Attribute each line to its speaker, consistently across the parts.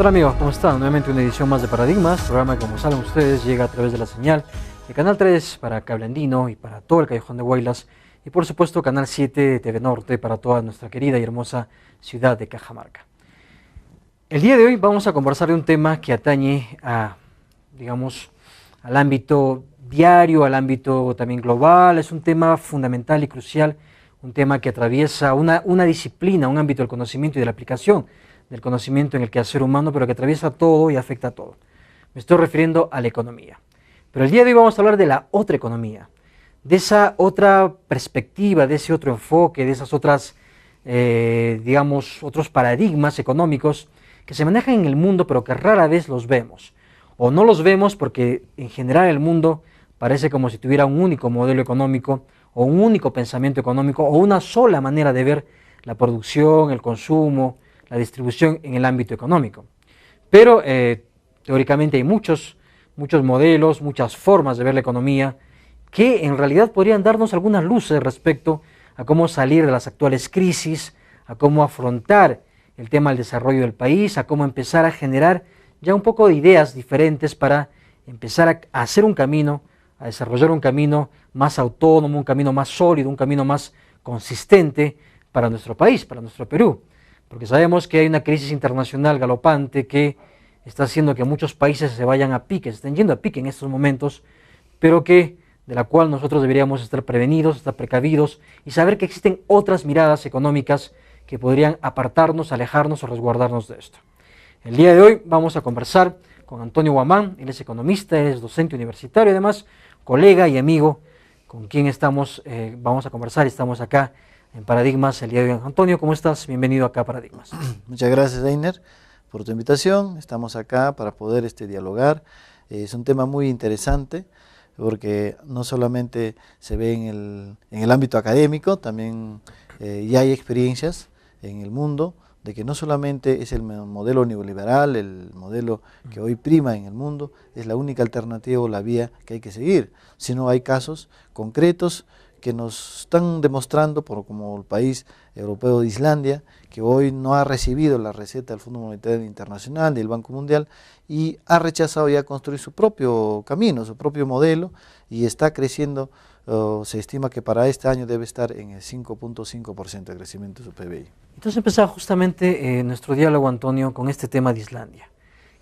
Speaker 1: Hola amigos, ¿cómo están? Nuevamente una edición más de Paradigmas, programa que como saben ustedes llega a través de la señal de Canal 3 para Cable Andino y para todo el Callejón de Huaylas y por supuesto Canal 7 de TV Norte para toda nuestra querida y hermosa ciudad de Cajamarca. El día de hoy vamos a conversar de un tema que atañe a, digamos, al ámbito diario, al ámbito también global. Es un tema fundamental y crucial, un tema que atraviesa una disciplina, un ámbito del conocimiento y de la aplicación del conocimiento en el quehacer humano, pero que atraviesa todo y afecta a todo. Me estoy refiriendo a la economía. Pero el día de hoy vamos a hablar de la otra economía, de esa otra perspectiva, de ese otro enfoque, de esas otras, digamos, otros paradigmas económicos que se manejan en el mundo, pero que rara vez los vemos. O no los vemos porque en general el mundo parece como si tuviera un único modelo económico, o un único pensamiento económico, o una sola manera de ver la producción, el consumo, la distribución en el ámbito económico. Pero teóricamente hay muchos modelos, muchas formas de ver la economía que en realidad podrían darnos algunas luces respecto a cómo salir de las actuales crisis, a cómo afrontar el tema del desarrollo del país, a cómo empezar a generar ya un poco de ideas diferentes para empezar a hacer un camino, a desarrollar un camino más autónomo, un camino más sólido, un camino más consistente para nuestro país, para nuestro Perú. Porque sabemos que hay una crisis internacional galopante que está haciendo que muchos países se vayan a pique, se estén yendo a pique en estos momentos, pero de la cual nosotros deberíamos estar prevenidos, estar precavidos y saber que existen otras miradas económicas que podrían apartarnos, alejarnos o resguardarnos de esto. El día de hoy vamos a conversar con Antonio Guamán. Él es economista, él es docente universitario, además colega y amigo con quien vamos a conversar. Estamos acá en Paradigmas el día de hoy. Antonio, ¿cómo estás? Bienvenido acá a Paradigmas.
Speaker 2: Muchas gracias, Einer, por tu invitación. Estamos acá para poder dialogar. Es un tema muy interesante porque no solamente se ve en el ámbito académico, también ya hay experiencias en el mundo de que no solamente es el modelo neoliberal, el modelo que hoy prima en el mundo, es la única alternativa o la vía que hay que seguir, sino hay casos concretos que nos están demostrando, como el país europeo de Islandia, que hoy no ha recibido la receta del Fondo Monetario Internacional, del Banco Mundial, y ha rechazado ya construir su propio camino, su propio modelo, y está creciendo. Se estima que para este año debe estar en el 5.5% de crecimiento de su PBI.
Speaker 1: Entonces empezaba justamente nuestro diálogo, Antonio, con este tema de Islandia,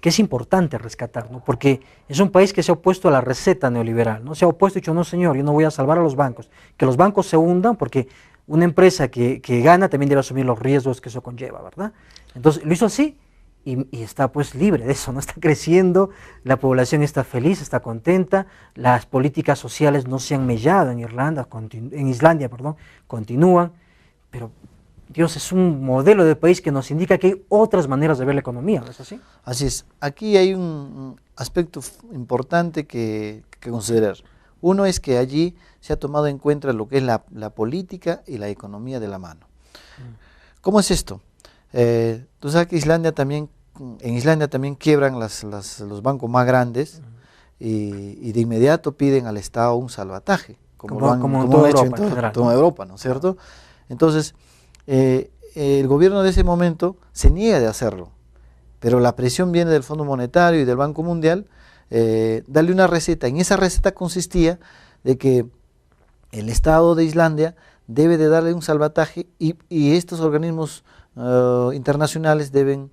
Speaker 1: que es importante rescatar, ¿no? Porque es un país que se ha opuesto a la receta neoliberal, ¿no? Se ha opuesto y dicho, no señor, yo no voy a salvar a los bancos, que los bancos se hundan, porque una empresa que gana también debe asumir los riesgos que eso conlleva, ¿verdad? Entonces lo hizo así y está pues libre de eso, ¿no? Está creciendo, la población está feliz, está contenta, las políticas sociales no se han mellado en Islandia, continúan, pero Dios, es un modelo de país que nos indica que hay otras maneras de ver la economía, ¿no es así?
Speaker 2: Así es. Aquí hay un aspecto importante que considerar. Uno es que allí se ha tomado en cuenta lo que es la política y la economía de la mano. ¿Cómo es esto? Tú sabes que en Islandia también quiebran los bancos más grandes y de inmediato piden al Estado un salvataje, como han hecho en toda Europa, ¿no es cierto? Entonces, el gobierno de ese momento se niega de hacerlo, pero la presión viene del Fondo Monetario y del Banco Mundial, darle una receta. En esa receta consistía de que el Estado de Islandia debe de darle un salvataje y estos organismos internacionales deben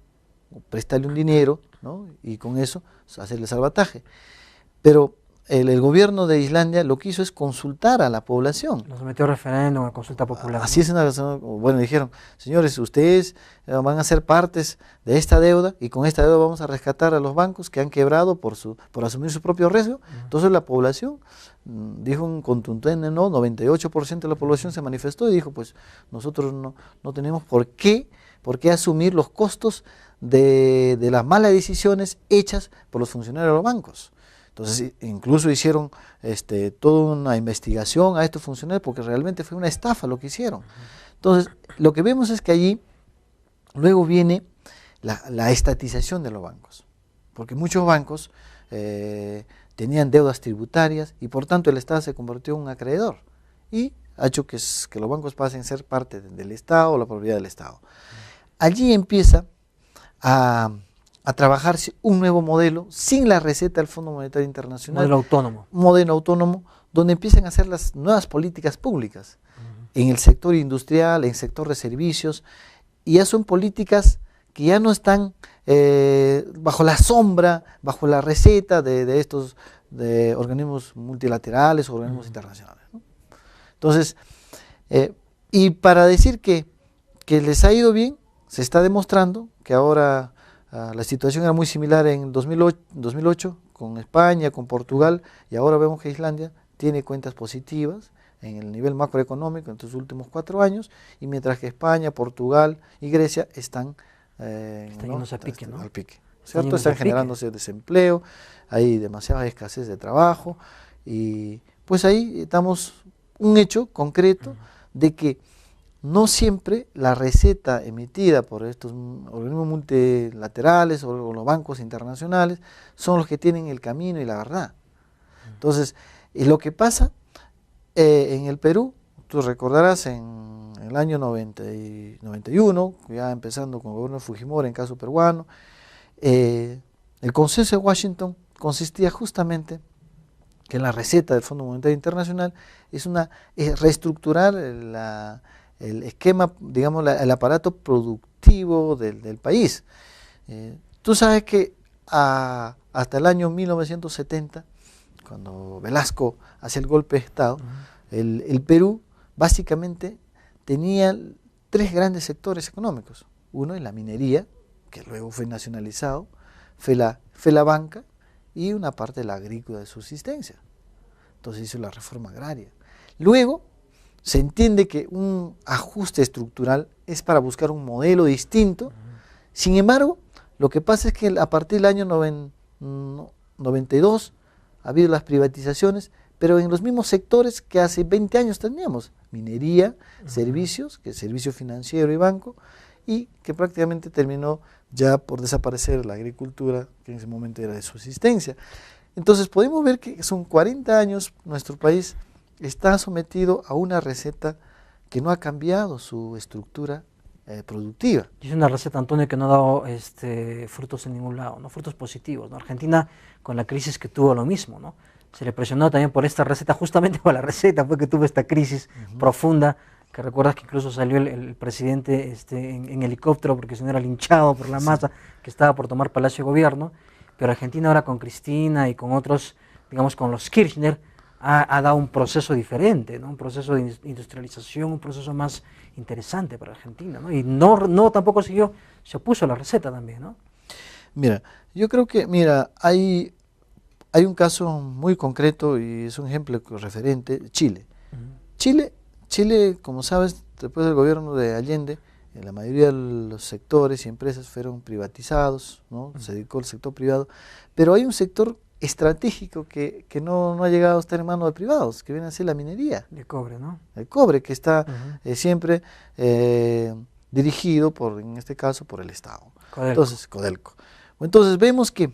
Speaker 2: prestarle un dinero, ¿no? Y con eso hacerle salvataje. Pero el gobierno de Islandia lo que hizo es consultar a la población.
Speaker 1: Lo sometió a referéndum, a consulta popular.
Speaker 2: Así es, bueno, dijeron, señores, ustedes van a ser partes de esta deuda y con esta deuda vamos a rescatar a los bancos que han quebrado por asumir su propio riesgo. Entonces la población dijo un contundente no, 98% de la población se manifestó y dijo, pues nosotros no tenemos por qué asumir los costos de las malas decisiones hechas por los funcionarios de los bancos. Entonces incluso hicieron toda una investigación a estos funcionarios porque realmente fue una estafa lo que hicieron. Entonces lo que vemos es que allí luego viene la estatización de los bancos, porque muchos bancos tenían deudas tributarias y por tanto el Estado se convirtió en un acreedor y ha hecho que los bancos pasen a ser parte del Estado o la propiedad del Estado. Allí empieza a a trabajar un nuevo modelo sin la receta del Fondo Monetario Internacional.
Speaker 1: Modelo autónomo.
Speaker 2: Modelo autónomo, donde empiecen a hacer las nuevas políticas públicas en el sector industrial, en el sector de servicios, y ya son políticas que ya no están bajo la sombra, bajo la receta de estos de organismos multilaterales o organismos internacionales, ¿no? Entonces, y para decir que les ha ido bien, se está demostrando que ahora la situación era muy similar en 2008 con España, con Portugal, y ahora vemos que Islandia tiene cuentas positivas en el nivel macroeconómico en estos últimos 4 años, y mientras que España, Portugal y Grecia están
Speaker 1: yéndose a pique, ¿no?
Speaker 2: Al pique, ¿cierto? Están generándose desempleo, hay demasiada escasez de trabajo, y pues ahí estamos un hecho concreto de que no siempre la receta emitida por estos organismos multilaterales o los bancos internacionales son los que tienen el camino y la verdad. Entonces, lo que pasa en el Perú, tú recordarás en el año 91, ya empezando con el gobierno de Fujimori en caso peruano, el consenso de Washington consistía justamente que la receta del Fondo Monetario Internacional es reestructurar el esquema, digamos, el aparato productivo del país. Tú sabes que hasta el año 1970, cuando Velasco hace el golpe de Estado, el Perú básicamente tenía 3 grandes sectores económicos. Uno es la minería, que luego fue nacionalizado, fue la banca y una parte de la agrícola de subsistencia. Entonces hizo la reforma agraria. Luego se entiende que un ajuste estructural es para buscar un modelo distinto. Sin embargo, lo que pasa es que a partir del año 92 ha habido las privatizaciones, pero en los mismos sectores que hace 20 años teníamos: minería, servicios, que es servicio financiero y banco, y que prácticamente terminó ya por desaparecer la agricultura, que en ese momento era de subsistencia. Entonces podemos ver que son 40 años nuestro país está sometido a una receta que no ha cambiado su estructura productiva.
Speaker 1: Y es una receta, Antonio, que no ha dado frutos en ningún lado, ¿no? Frutos positivos, ¿no? Argentina, con la crisis que tuvo, lo mismo, ¿no? Se le presionó también por esta receta, justamente por la receta fue que tuvo esta crisis profunda, que recuerdas que incluso salió el presidente en helicóptero porque si no era linchado por la masa que estaba por tomar Palacio de Gobierno. Pero Argentina ahora con Cristina y con otros, digamos con los Kirchner, ha dado un proceso diferente, ¿no? Un proceso de industrialización, un proceso más interesante para Argentina, ¿no? Y no tampoco se opuso a la receta también, ¿no?
Speaker 2: Mira, yo creo que, hay un caso muy concreto y es un ejemplo referente, Chile. Chile, como sabes, después del gobierno de Allende, la mayoría de los sectores y empresas fueron privatizados, ¿no? Se dedicó al sector privado, pero hay un sector estratégico que no ha llegado a estar en manos de privados, que viene a ser la minería.
Speaker 1: De cobre, ¿no?
Speaker 2: El cobre, que está siempre dirigido, en este caso, por el Estado.
Speaker 1: Codelco.
Speaker 2: Entonces, Codelco. Entonces vemos que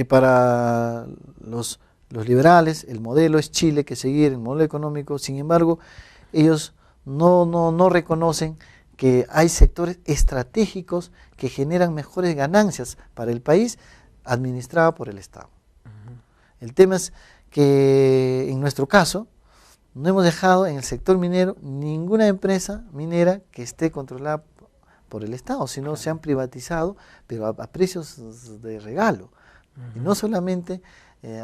Speaker 2: para los liberales el modelo es Chile, que seguir el modelo económico. Sin embargo, ellos no reconocen que hay sectores estratégicos que generan mejores ganancias para el país administrada por el Estado. El tema es que en nuestro caso no hemos dejado en el sector minero ninguna empresa minera que esté controlada por el Estado, sino se han privatizado, pero a precios de regalo. Y no solamente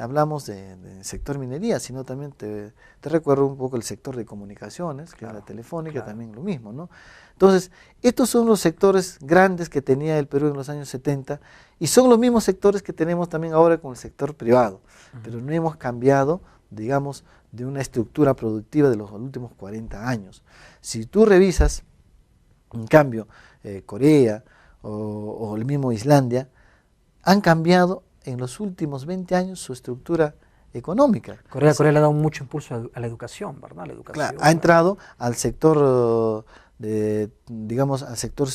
Speaker 2: hablamos del sector minería, sino también te recuerdo un poco el sector de comunicaciones, que es la telefónica, también lo mismo, ¿no? Entonces, estos son los sectores grandes que tenía el Perú en los años 70 y son los mismos sectores que tenemos también ahora con el sector privado, pero no hemos cambiado, digamos, de una estructura productiva de los últimos 40 años. Si tú revisas, en cambio, Corea o el mismo Islandia, han cambiado en los últimos 20 años su estructura económica.
Speaker 1: Corea le ha dado mucho impulso a la educación, ¿verdad? La educación,
Speaker 2: claro, ha entrado al sector al sector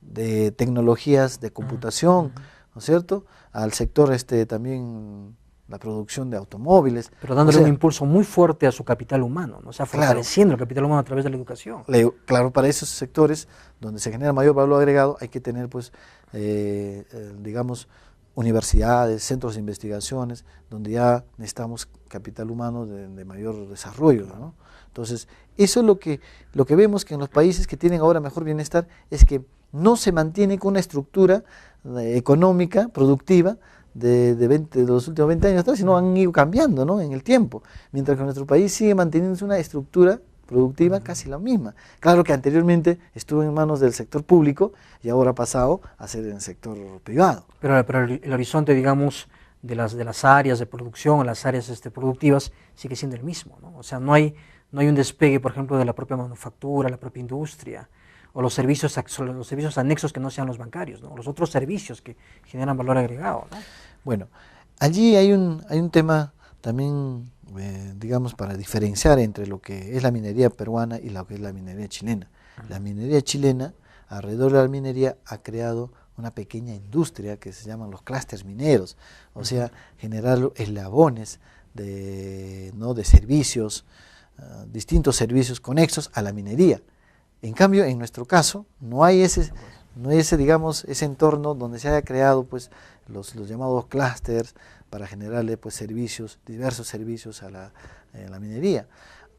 Speaker 2: de tecnologías de computación, ¿no es cierto? Al sector también la producción de automóviles.
Speaker 1: Pero dándole un impulso muy fuerte a su capital humano, ¿no? O sea, fortaleciendo el capital humano a través de la educación.
Speaker 2: Claro, para esos sectores donde se genera mayor valor agregado hay que tener, pues, digamos, universidades, centros de investigaciones, donde ya necesitamos capital humano de mayor desarrollo, ¿no? Entonces, eso es lo que vemos que en los países que tienen ahora mejor bienestar es que no se mantiene con una estructura económica, productiva, de los últimos 20 años atrás, sino han ido cambiando, ¿no?, en el tiempo, mientras que nuestro país sigue manteniendo una estructura productiva casi la misma. Claro que anteriormente estuvo en manos del sector público y ahora ha pasado a ser en el sector privado.
Speaker 1: Pero el horizonte, digamos, de las áreas de producción, las áreas productivas, sigue siendo el mismo, ¿no? O sea, no hay un despegue, por ejemplo, de la propia manufactura, la propia industria, o los servicios anexos que no sean los bancarios, ¿no? Los otros servicios que generan valor agregado, ¿no?
Speaker 2: Bueno, allí hay un tema también, digamos, para diferenciar entre lo que es la minería peruana y lo que es la minería chilena. La minería chilena, alrededor de la minería, ha creado una pequeña industria que se llaman los clústeres mineros, o sea, generar eslabones de servicios, distintos servicios conexos a la minería. En cambio, en nuestro caso, no hay ese, digamos, ese entorno donde se haya creado, pues, los llamados clústeres para generarle, pues, diversos servicios a la minería.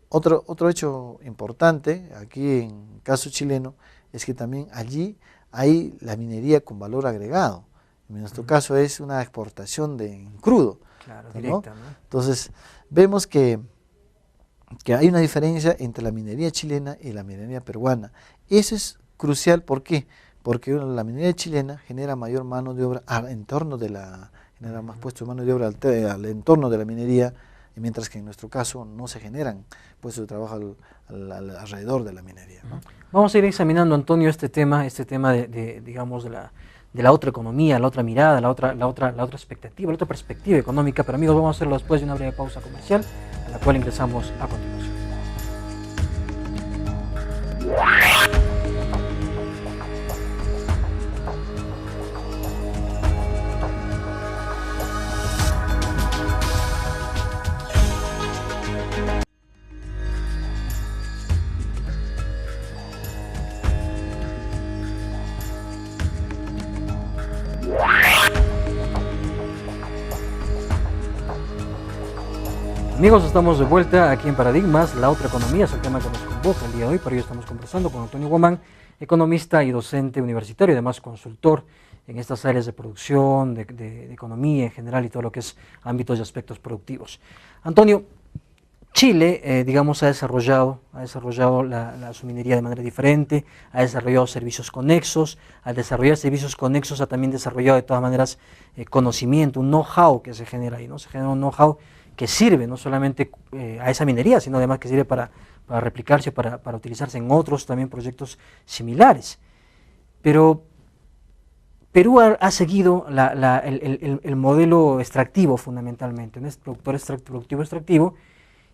Speaker 2: Otro hecho importante aquí en el caso chileno es que también allí hay la minería con valor agregado. En nuestro caso es una exportación de crudo.
Speaker 1: Claro,
Speaker 2: ¿no?
Speaker 1: directa, ¿no?
Speaker 2: Entonces, vemos que hay una diferencia entre la minería chilena y la minería peruana. Eso es crucial, ¿por qué? Porque la minería chilena genera mayor mano de obra al entorno genera más puestos de mano de obra al entorno de la minería, mientras que en nuestro caso no se generan puestos de trabajo alrededor de la minería, ¿no?
Speaker 1: Vamos a ir examinando, Antonio, este tema digamos, de la otra economía, la otra mirada, la otra expectativa, la otra perspectiva económica, pero amigos, vamos a hacerlo después de una breve pausa comercial, a la cual ingresamos a continuación. Amigos, estamos de vuelta aquí en Paradigmas. La otra economía es el tema que nos convoca el día de hoy. Para ello estamos conversando con Antonio Guamán, economista y docente universitario, además consultor en estas áreas de producción, de economía en general y todo lo que es ámbitos y aspectos productivos. Antonio, Chile, digamos, ha desarrollado su minería de manera diferente, ha desarrollado servicios conexos. Al desarrollar servicios conexos ha también desarrollado de todas maneras conocimiento, un know-how que se genera ahí, ¿no? Se genera un know-how que sirve no solamente a esa minería, sino además que sirve para replicarse, para utilizarse en otros también proyectos similares. Pero Perú ha seguido el modelo extractivo fundamentalmente, ¿no? Es productor productivo extractivo,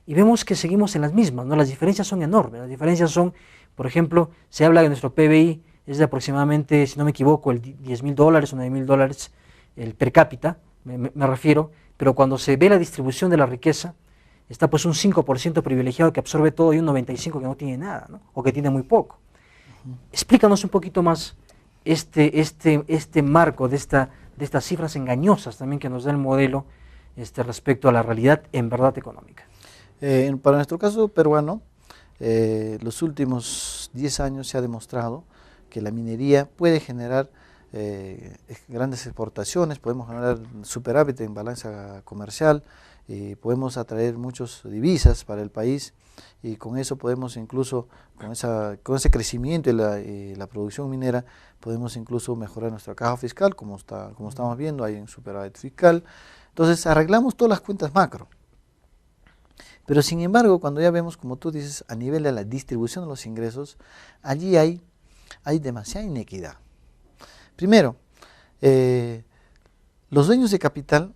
Speaker 1: y vemos que seguimos en las mismas, ¿no? Las diferencias son enormes. Las diferencias son, por ejemplo, se habla de nuestro PBI es de aproximadamente, si no me equivoco, el $10.000 o $9.000 el per cápita, me refiero, pero cuando se ve la distribución de la riqueza, está pues un 5% privilegiado que absorbe todo y un 95% que no tiene nada, ¿no? O que tiene muy poco. Explícanos un poquito más este marco de estas cifras engañosas también que nos da el modelo respecto a la realidad en verdad económica.
Speaker 2: Para nuestro caso peruano, los últimos 10 años se ha demostrado que la minería puede generar grandes exportaciones, podemos generar superávit en balanza comercial, y podemos atraer muchas divisas para el país, y con eso podemos incluso, con ese crecimiento y la producción minera, podemos incluso mejorar nuestra caja fiscal, como estamos viendo, hay un superávit fiscal. Entonces arreglamos todas las cuentas macro. Pero sin embargo, cuando ya vemos, como tú dices, a nivel de la distribución de los ingresos, allí hay demasiada inequidad. Primero, los dueños de capital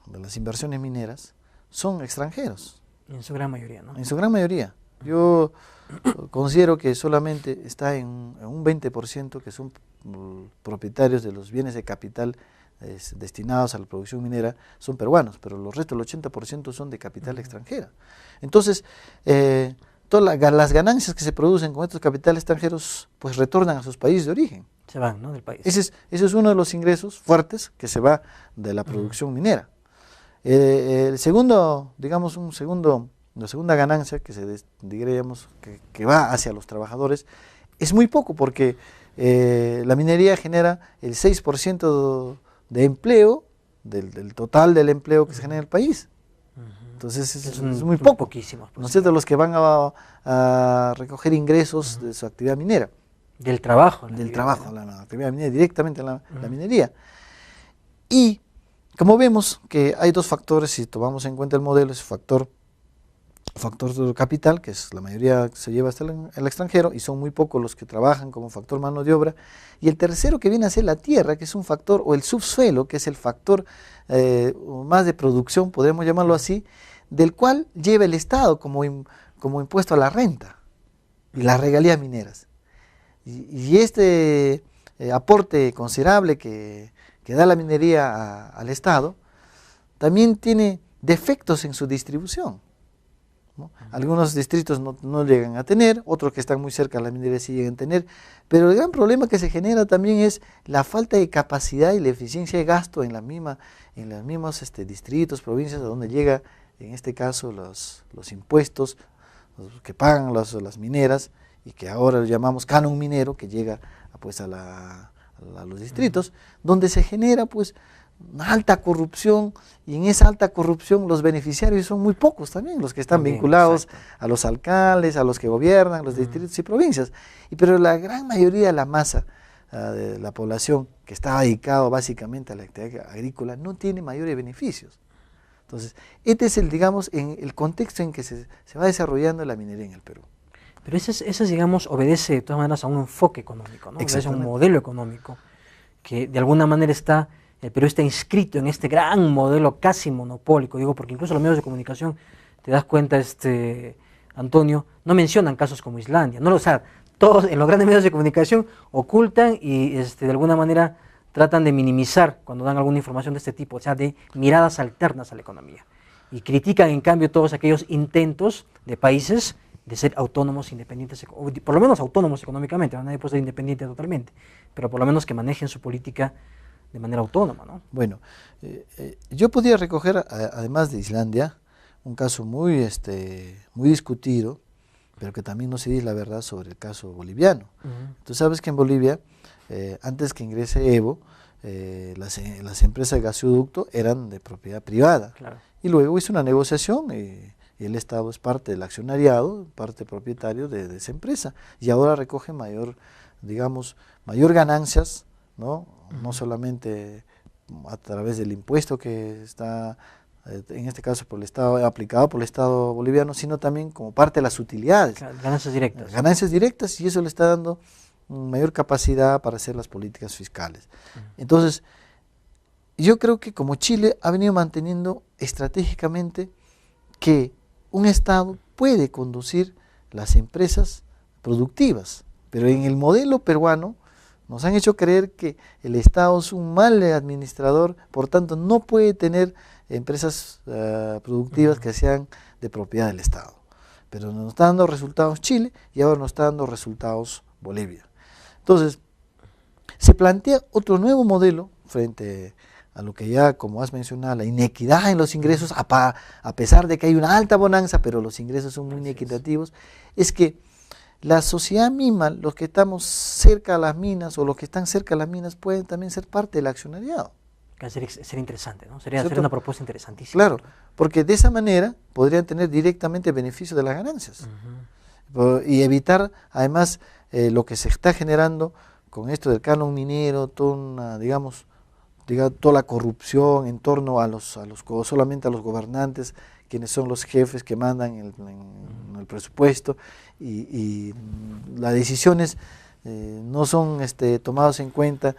Speaker 2: de las inversiones mineras son extranjeros.
Speaker 1: En su gran mayoría, ¿no?
Speaker 2: En su gran mayoría. Yo considero que solamente está en un 20% que son propietarios de los bienes de capital destinados a la producción minera son peruanos, pero los restos, el 80% son de capital extranjera. Entonces, las ganancias que se producen con estos capitales extranjeros, pues retornan a sus países de origen.
Speaker 1: Se van, ¿no?, del país.
Speaker 2: Ese es uno de los ingresos fuertes que se va de la producción minera. El segundo, digamos, la segunda ganancia diríamos que va hacia los trabajadores es muy poco, porque la minería genera el 6% de empleo, del total del empleo que se genera en el país. Entonces es muy poco,
Speaker 1: poquísimo.
Speaker 2: ¿no es cierto?, los que van a recoger ingresos de su actividad minera.
Speaker 1: Del trabajo.
Speaker 2: La actividad minera, directamente en la minería. Y como vemos que hay dos factores, si tomamos en cuenta el modelo, es factor de capital, que es la mayoría que se lleva hasta el extranjero, y son muy pocos los que trabajan como factor mano de obra, y el tercero que viene a ser la tierra, que es un factor, o el subsuelo, que es el factor más de producción, podemos llamarlo así, del cual lleva el Estado como impuesto a la renta y las regalías mineras. Y este aporte considerable que da la minería al Estado también tiene defectos en su distribución, ¿no? Algunos distritos no llegan a tener, otros que están muy cerca de la minería sí llegan a tener, pero el gran problema que se genera también es la falta de capacidad y la eficiencia de gasto en los mismos distritos, provincias, a donde llega, en este caso, los impuestos que pagan las mineras, y que ahora lo llamamos canon minero, que llega pues a los distritos, donde se genera pues una alta corrupción, y en esa alta corrupción los beneficiarios son muy pocos también, los que están vinculados a los alcaldes, a los que gobiernan los distritos y provincias, pero la gran mayoría de la masa de la población que está dedicado básicamente a la actividad agrícola no tiene mayores beneficios. Entonces, este es el contexto en que se va desarrollando la minería en el Perú.
Speaker 1: Pero ese digamos, obedece de todas maneras a un enfoque económico, ¿no? Obedece a un modelo económico que de alguna manera el Perú está inscrito en este gran modelo casi monopólico, digo, porque incluso los medios de comunicación, te das cuenta, Antonio, no mencionan casos como Islandia, todos en los grandes medios de comunicación ocultan y de alguna manera tratan de minimizar cuando dan alguna información de este tipo, o sea, de miradas alternas a la economía, y critican en cambio todos aquellos intentos de países de ser autónomos, independientes, o por lo menos autónomos económicamente, nadie puede ser independiente totalmente, pero por lo menos que manejen su política de manera autónoma, ¿no?
Speaker 2: Bueno, yo podría recoger, además de Islandia, un caso muy discutido, pero que también no se dice la verdad sobre el caso boliviano. Tú sabes que en Bolivia, antes que ingrese Evo, las empresas de gasoducto eran de propiedad privada. Claro. Y luego hizo una negociación y el Estado es parte del accionariado, parte propietario de esa empresa, y ahora recoge mayor ganancias, ¿no? No solamente a través del impuesto que está, en este caso por el Estado, aplicado por el Estado boliviano, sino también como parte de las utilidades.
Speaker 1: Ganancias directas.
Speaker 2: Ganancias directas, y eso le está dando mayor capacidad para hacer las políticas fiscales. Entonces, yo creo que como Chile ha venido manteniendo estratégicamente que un Estado puede conducir las empresas productivas, pero en el modelo peruano nos han hecho creer que el Estado es un mal administrador, por tanto no puede tener empresas productivas que sean de propiedad del Estado. Pero nos está dando resultados Chile y ahora nos está dando resultados Bolivia. Entonces, se plantea otro nuevo modelo frente a lo que ya, como has mencionado, la inequidad en los ingresos, a pesar de que hay una alta bonanza, pero los ingresos son muy inequitativos, es que la sociedad misma, los que estamos cerca de las minas o los que están cerca de las minas pueden también ser parte del accionariado.
Speaker 1: Sería interesante, ¿no? Sería una propuesta interesantísima.
Speaker 2: Claro, porque de esa manera podrían tener directamente beneficio de las ganancias y evitar además lo que se está generando con esto del canon minero, toda la corrupción en torno solamente a los gobernantes, quienes son los jefes que mandan en el presupuesto, y las decisiones no son tomadas en cuenta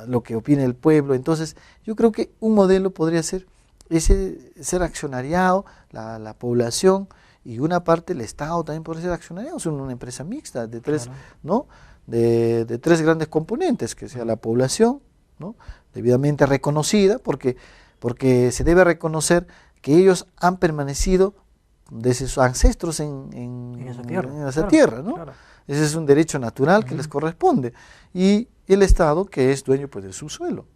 Speaker 2: lo que opina el pueblo. Entonces yo creo que un modelo podría ser ser accionariado, la población, y una parte del Estado también podría ser accionariado. Es una empresa mixta de tres, ¿no? de tres grandes componentes, que sea la población, ¿no? Debidamente reconocida, porque se debe reconocer que ellos han permanecido desde sus ancestros en esa tierra, ¿no? Claro. Ese es un derecho natural que les corresponde. Y el Estado, que es dueño pues, de su suelo.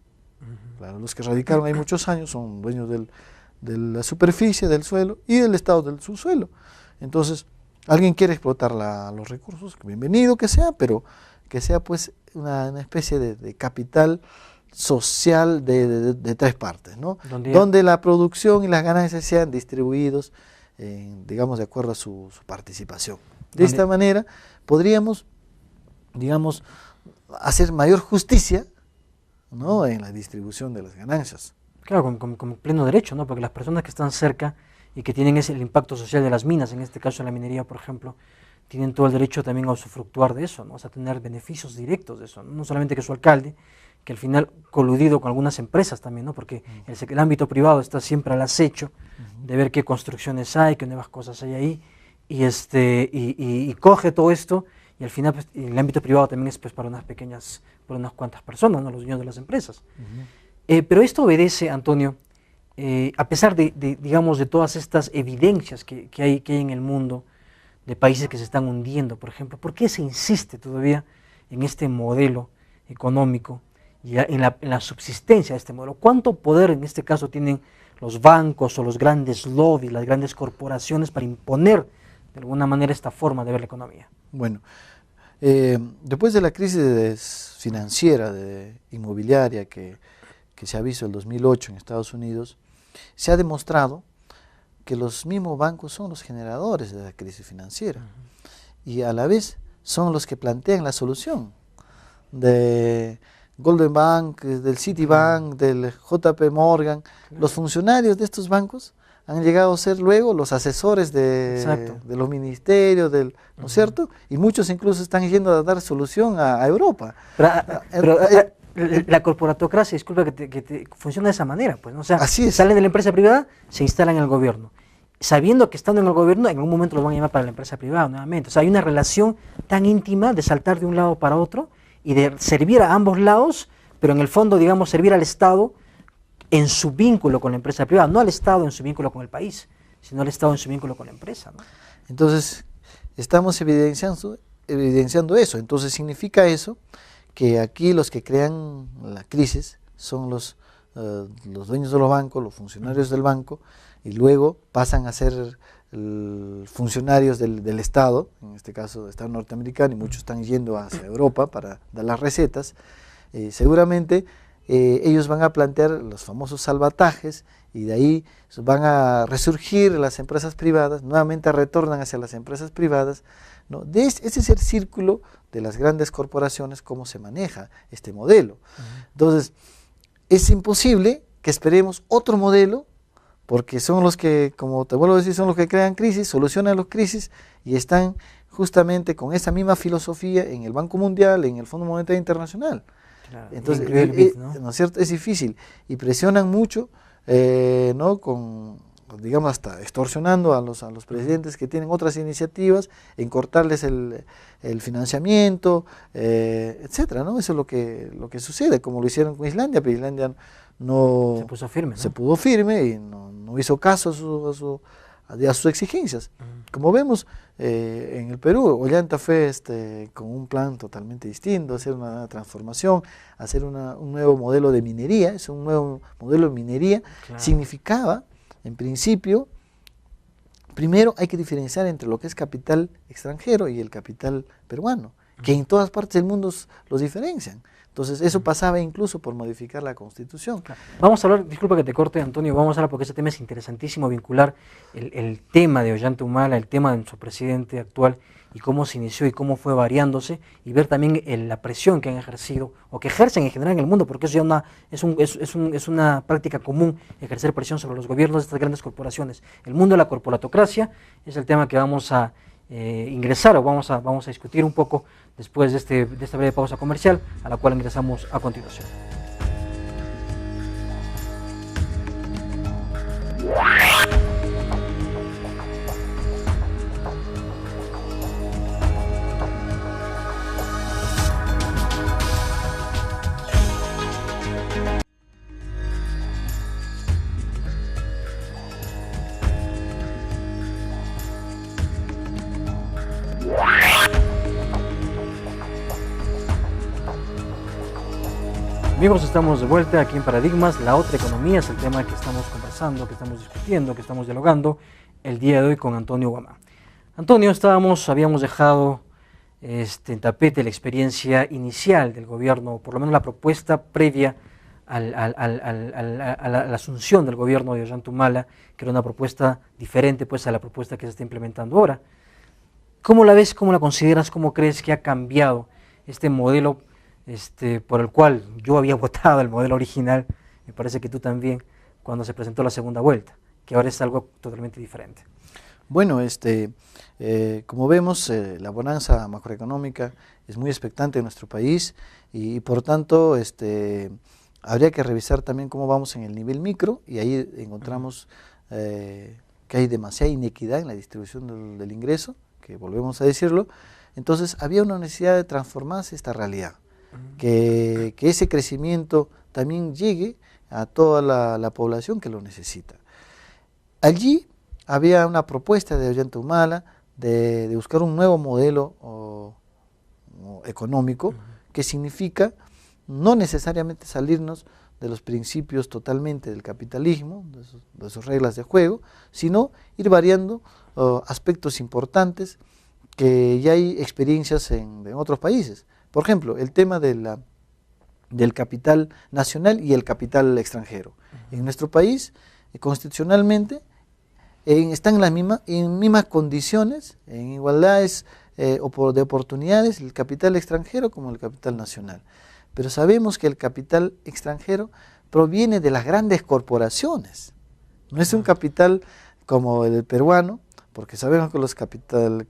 Speaker 2: Claro, los que radicaron ahí muchos años son dueños de la superficie del suelo y del estado del subsuelo. Entonces, alguien quiere explotar los recursos, bienvenido que sea, pero que sea pues una especie de capital social de tres partes, ¿no? Donde la producción y las ganancias sean distribuidos, digamos, de acuerdo a su participación. De esta manera podríamos, digamos, hacer mayor justicia, ¿no? En la distribución de las ganancias.
Speaker 1: Claro, con pleno derecho, ¿no? Porque las personas que están cerca y que tienen el impacto social de las minas, en este caso la minería, por ejemplo, tienen todo el derecho también a usufructuar de eso, ¿no? O sea, tener beneficios directos de eso, ¿no? No solamente que su alcalde, que al final coludido con algunas empresas también, ¿no? Porque el ámbito privado está siempre al acecho de ver qué construcciones hay, qué nuevas cosas hay ahí, y coge todo esto, y al final pues, el ámbito privado también es pues, para unas cuantas personas, ¿no? Los dueños de las empresas. Pero esto obedece, Antonio, a pesar digamos, de todas estas evidencias que hay en el mundo, de países que se están hundiendo, por ejemplo, ¿por qué se insiste todavía en este modelo económico y en la subsistencia de este modelo? ¿Cuánto poder en este caso tienen los bancos o los grandes lobbies, las grandes corporaciones para imponer de alguna manera esta forma de ver la economía?
Speaker 2: Bueno, después de la crisis financiera, inmobiliaria que se ha visto en el 2008 en Estados Unidos, se ha demostrado que los mismos bancos son los generadores de la crisis financiera y a la vez son los que plantean la solución. De Golden Bank, del Citibank, del JP Morgan, los funcionarios de estos bancos han llegado a ser luego los asesores de los ministerios, ¿no es cierto? Y muchos incluso están yendo a dar solución a Europa.
Speaker 1: Pero la corporatocracia, disculpa que funciona de esa manera, pues, ¿no? O sea,
Speaker 2: así es.
Speaker 1: Salen de la empresa privada, se instalan en el gobierno. Sabiendo que estando en el gobierno, en algún momento los van a llamar para la empresa privada nuevamente. O sea, hay una relación tan íntima de saltar de un lado para otro y de servir a ambos lados, pero en el fondo, digamos, servir al Estado en su vínculo con la empresa privada, no al Estado en su vínculo con el país, sino al Estado en su vínculo con la empresa, ¿no?
Speaker 2: Entonces, estamos evidenciando eso. Entonces, significa eso que aquí los que crean la crisis son los dueños de los bancos, los funcionarios del banco, y luego pasan a ser funcionarios del Estado, en este caso del Estado norteamericano, y muchos están yendo hacia Europa para dar las recetas. Seguramente ellos van a plantear los famosos salvatajes y de ahí van a resurgir las empresas privadas, nuevamente retornan hacia las empresas privadas, ¿no? Ese es el círculo de las grandes corporaciones, cómo se maneja este modelo. Entonces, es imposible que esperemos otro modelo, porque son los que, como te vuelvo a decir, son los que crean crisis, solucionan las crisis y están justamente con esa misma filosofía en el Banco Mundial, en el Fondo Monetario Internacional. Claro, entonces, ¿no es cierto? Es difícil y presionan mucho, ¿no? Digamos, hasta extorsionando a los presidentes que tienen otras iniciativas en cortarles el financiamiento, etcétera, ¿no? Eso es lo que sucede, como lo hicieron con Islandia, pero Islandia no se puso firme y no hizo caso a sus exigencias. Como vemos en el Perú, Ollanta fue con un plan totalmente distinto, hacer una transformación, hacer un nuevo modelo de minería. Es un nuevo modelo de minería. Claro. Significaba, en principio, primero hay que diferenciar entre lo que es capital extranjero y el capital peruano, que en todas partes del mundo los diferencian. Entonces eso pasaba incluso por modificar la Constitución.
Speaker 1: Claro. Vamos a hablar, disculpa que te corte, Antonio, vamos a hablar porque ese tema es interesantísimo, vincular el tema de Ollanta Humala, el tema de nuestro presidente actual y cómo se inició y cómo fue variándose, y ver también la presión que han ejercido o que ejercen en general en el mundo, porque eso ya es una práctica común, ejercer presión sobre los gobiernos de estas grandes corporaciones. El mundo de la corporatocracia es el tema que vamos a ingresar o vamos a discutir un poco después de esta breve pausa comercial, a la cual ingresamos a continuación. Amigos, estamos de vuelta aquí en Paradigmas. La otra economía es el tema que estamos conversando, que estamos discutiendo, que estamos dialogando el día de hoy con Antonio Guamán. Antonio, habíamos dejado en tapete la experiencia inicial del gobierno, por lo menos la propuesta previa a la asunción del gobierno de Ollanta Humala, que era una propuesta diferente pues a la propuesta que se está implementando ahora. ¿Cómo la ves, cómo la consideras, cómo crees que ha cambiado este modelo por el cual yo había votado el modelo original, me parece que tú también, cuando se presentó la segunda vuelta, que ahora es algo totalmente diferente?
Speaker 2: Bueno, como vemos, la bonanza macroeconómica es muy expectante en nuestro país y por tanto habría que revisar también cómo vamos en el nivel micro, y ahí encontramos que hay demasiada inequidad en la distribución del ingreso, que volvemos a decirlo. Entonces había una necesidad de transformarse esta realidad, que ese crecimiento también llegue a toda la población que lo necesita. Allí había una propuesta de Ollanta Humala de buscar un nuevo modelo económico, que significa no necesariamente salirnos de los principios totalmente del capitalismo, de sus reglas de juego, sino ir variando aspectos importantes que ya hay experiencias en otros países. Por ejemplo, el tema del capital nacional y el capital extranjero. En nuestro país, constitucionalmente, están en mismas condiciones, en igualdades de oportunidades, el capital extranjero como el capital nacional. Pero sabemos que el capital extranjero proviene de las grandes corporaciones. No es un capital como el peruano, porque sabemos que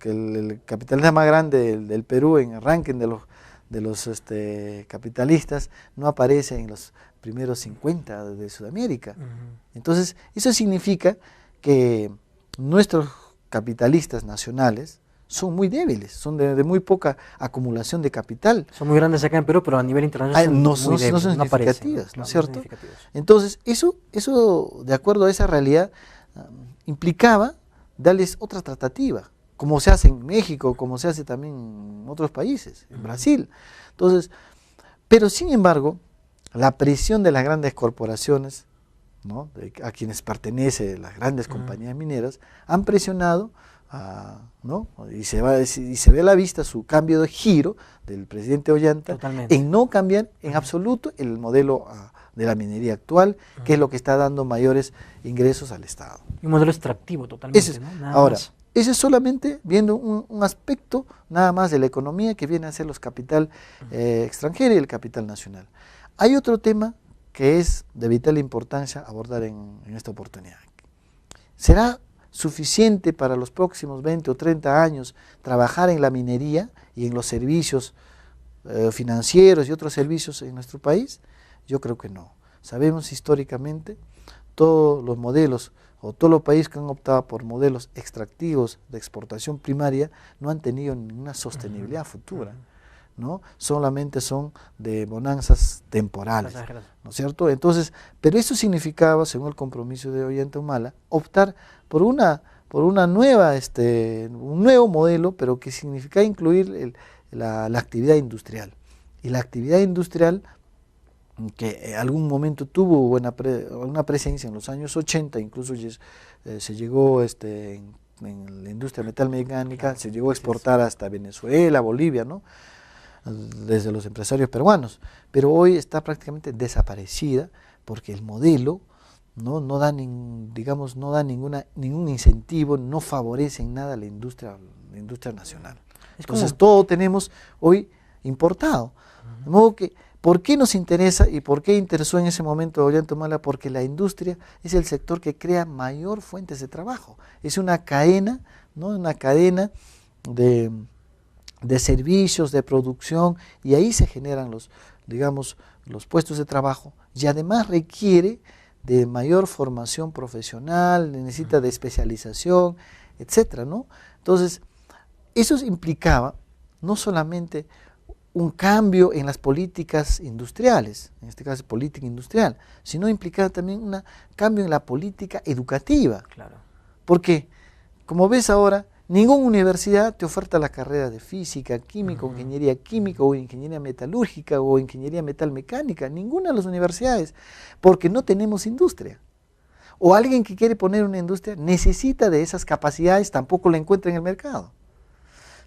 Speaker 2: el capital más grande del Perú en el ranking de los capitalistas no aparece en los primeros 50 de Sudamérica. Entonces, eso significa que nuestros capitalistas nacionales son muy débiles, son de muy poca acumulación de capital.
Speaker 1: Son muy grandes acá en Perú, pero a nivel internacional
Speaker 2: no son significativas, ¿no es cierto? Entonces, eso, de acuerdo a esa realidad, implicaba darles otra tratativa, como se hace en México, como se hace también en otros países, en Brasil. Entonces, pero sin embargo, la presión de las grandes corporaciones, ¿no?, a quienes pertenecen las grandes compañías mineras, han presionado, ¿no?, y se ve a la vista su cambio de giro del presidente Ollanta. Totalmente. En no cambiar en absoluto el modelo de la minería actual, que es lo que está dando mayores ingresos al Estado.
Speaker 1: Y un modelo extractivo totalmente, ¿no?
Speaker 2: Ahora, ese es solamente viendo un aspecto nada más de la economía que viene a ser los capital extranjero y el capital nacional. Hay otro tema que es de vital importancia abordar en esta oportunidad. ¿Será suficiente para los próximos 20 o 30 años trabajar en la minería y en los servicios financieros y otros servicios en nuestro país? Yo creo que no. Sabemos históricamente todos los modelos o todos los países que han optado por modelos extractivos de exportación primaria no han tenido ninguna sostenibilidad futura, ¿no? Solamente son de bonanzas temporales, ¿no es cierto? Entonces, pero eso significaba, según el compromiso de Ollanta Humala, optar por una nueva, un nuevo modelo, pero que significa incluir la actividad industrial. Y la actividad industrial, que en algún momento tuvo una presencia en los años 80, incluso se llegó en la industria metalmecánica, se llegó a exportar hasta Venezuela, Bolivia, ¿no?, desde los empresarios peruanos, pero hoy está prácticamente desaparecida porque el modelo no da ningún incentivo, no favorece en nada la industria nacional. Entonces todo tenemos hoy importado. De modo que, ¿por qué nos interesa y por qué interesó en ese momento Ollanta Humala? Porque la industria es el sector que crea mayor fuentes de trabajo. Es una cadena, ¿no?, una cadena de servicios, de producción, y ahí se generan los puestos de trabajo, y además requiere de mayor formación profesional, necesita de especialización, etcétera, ¿no? Entonces, eso implicaba no solamente un cambio en las políticas industriales, en este caso política industrial, sino implicaba también un cambio en la política educativa.
Speaker 1: Claro.
Speaker 2: Porque, como ves ahora, Ninguna universidad te oferta la carrera de física, química, o ingeniería química, o ingeniería metalúrgica, o ingeniería metalmecánica. Ninguna de las universidades, porque no tenemos industria. O alguien que quiere poner una industria necesita de esas capacidades, tampoco la encuentra en el mercado.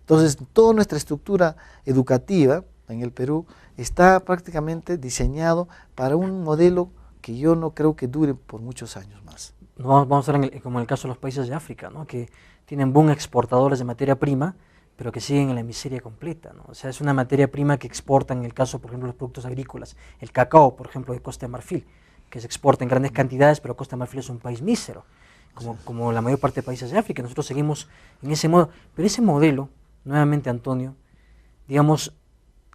Speaker 2: Entonces, toda nuestra estructura educativa en el Perú está prácticamente diseñado para un modelo que yo no creo que dure por muchos años más.
Speaker 1: Vamos a ver como en el caso de los países de África, ¿no? Que tienen buen exportadores de materia prima, pero que siguen en la miseria completa, ¿no? O sea, es una materia prima que exportan, en el caso, por ejemplo, de los productos agrícolas, el cacao, por ejemplo, de Costa de Marfil, que se exporta en grandes cantidades, pero Costa de Marfil es un país mísero, como la mayor parte de países de África. Nosotros seguimos en ese modo, pero ese modelo, nuevamente, Antonio, digamos,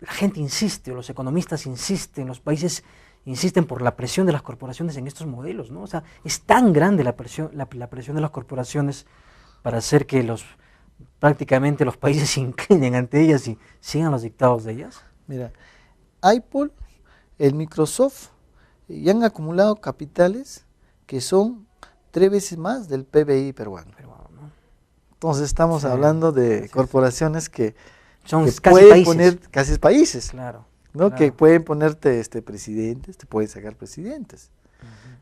Speaker 1: la gente insiste, los economistas insisten, los países insisten por la presión de las corporaciones en estos modelos, ¿no? O sea, es tan grande la presión de las corporaciones para hacer que prácticamente los países se inclinen ante ellas y sigan los dictados de ellas.
Speaker 2: Mira, Apple, el Microsoft, ya han acumulado capitales que son 3 veces más del PBI peruano.
Speaker 1: ¿No?
Speaker 2: Entonces estamos hablando de corporaciones que
Speaker 1: son
Speaker 2: casi
Speaker 1: pueden
Speaker 2: países.
Speaker 1: Poner
Speaker 2: casi países,
Speaker 1: claro,
Speaker 2: ¿no?
Speaker 1: Claro.
Speaker 2: Que pueden ponerte presidentes, te pueden sacar presidentes.